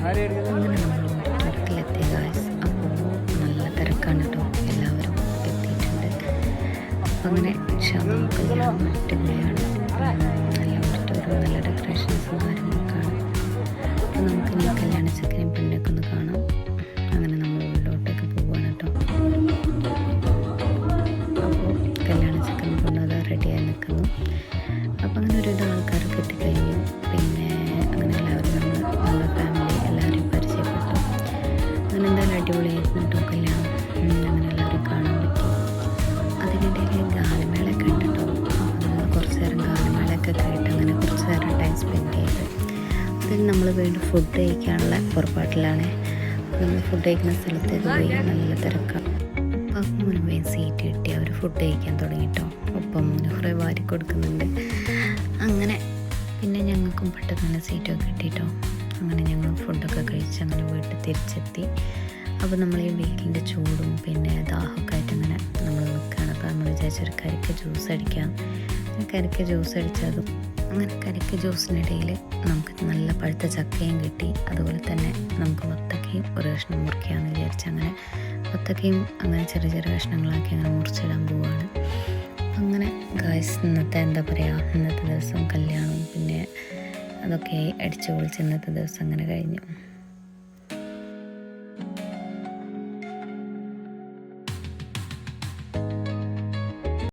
അങ്ങനെ നമ്മൾ ഓഡിറ്റോറിയത്തിലെത്തി ഗായ്സ്. അപ്പോൾ നല്ല തിരക്കാണ് കേട്ടോ, എല്ലാവരും എത്തിയിട്ടുണ്ട്. അപ്പോൾ അങ്ങനെ നമുക്ക് കല്യാണം അടിപൊളിയാണ്. നല്ല ഓഡിറ്റോറിയം, നല്ല ഡെക്കറേഷൻസും കാര്യങ്ങളൊക്കെയാണ്. അപ്പോൾ നമുക്ക് ഇനി കല്യാണ ചെക്കനെയും പെണ്ണൊക്കെ ഒന്ന് കാണാം. അങ്ങനെ നമ്മൾ ഉള്ളിലോട്ടേക്ക് പോവുകയാണ് കേട്ടോ. അപ്പോൾ കല്യാണ ചെക്കൻ പെണ്ണത് റെഡിയായി നിൽക്കുന്നു. അപ്പോൾ അങ്ങനെ ഒരുവിധ ആൾക്കാരൊക്കെ എത്തിക്കഴിഞ്ഞു. പിന്നെ അങ്ങനെ എല്ലാവരും നമ്മുടെ ഫാമിലി എല്ലാവരെയും പരിചയപ്പെട്ടു. അങ്ങനെ എന്തായാലും അടിപൊളിയായിരുന്നു കേട്ടോ കല്യാണം. അങ്ങനെ എല്ലാവരും കാണാൻ പറ്റി. അതിനിടയിൽ ഗാനമേളയൊക്കെ ഉണ്ട് കേട്ടോ. നമ്മൾ കുറച്ച് നേരം ഗാനമേളയൊക്കെ കേട്ട് അങ്ങനെ കുറച്ച് നേരം ടൈം സ്പെൻഡ് ചെയ്ത് അതിൽ നമ്മൾ വീണ്ടും ഫുഡ് കഴിക്കാനുള്ള പുറപ്പാട്ടിലാണ്. നമ്മൾ ഫുഡ് കഴിക്കുന്ന സ്ഥലത്തേക്ക് പോയി. നല്ല തിരക്കാണ്. അപ്പം മുൻപേ സീറ്റ് കിട്ടി അവർ ഫുഡ് കഴിക്കാൻ തുടങ്ങി കേട്ടോ. ഒപ്പം മുന് കുറേ വാരി കൊടുക്കുന്നുണ്ട്. അങ്ങനെ പിന്നെ ഞങ്ങൾക്കും പെട്ടെന്ന് തന്നെ സീറ്റൊക്കെ കിട്ടിയിട്ടോ. അങ്ങനെ ഞങ്ങൾ ഫുഡൊക്കെ കഴിച്ച് അങ്ങനെ വീട്ടിൽ തിരിച്ചെത്തി. അപ്പോൾ നമ്മൾ ഈ വെയിലിൻ്റെ ചൂടും പിന്നെ ദാഹമൊക്കെ ആയിട്ട് അങ്ങനെ നമ്മൾ നിൽക്കുകയാണ്. അപ്പോൾ നമ്മൾ വിചാരിച്ചൊരു കരിക്ക് ജ്യൂസ് അടിക്കാം. കരിക്ക് ജ്യൂസ് അടിച്ചതും അങ്ങനെ കരിക്ക് ജ്യൂസിനിടയിൽ നമുക്ക് നല്ല പഴുത്ത ചക്കയും കിട്ടി. അതുപോലെ തന്നെ നമുക്ക് വത്തക്കയും ഒരു കഷ്ണം മുറിക്കാമെന്ന് വിചാരിച്ച് അങ്ങനെ വത്തക്കയും അങ്ങനെ ചെറിയ ചെറിയ കഷ്ണങ്ങളാക്കി അങ്ങനെ മുറിച്ചിടാൻ പോവുകയാണ്. അങ്ങനെ ഗായ്സ് ഇന്നത്തെ എന്താ പറയുക, ഇന്നത്തെ ദിവസം കല്യാണവും പിന്നെ അതൊക്കെ അടിച്ചു പൊളിച്ച് ഇന്നത്തെ ദിവസം അങ്ങനെ കഴിഞ്ഞു.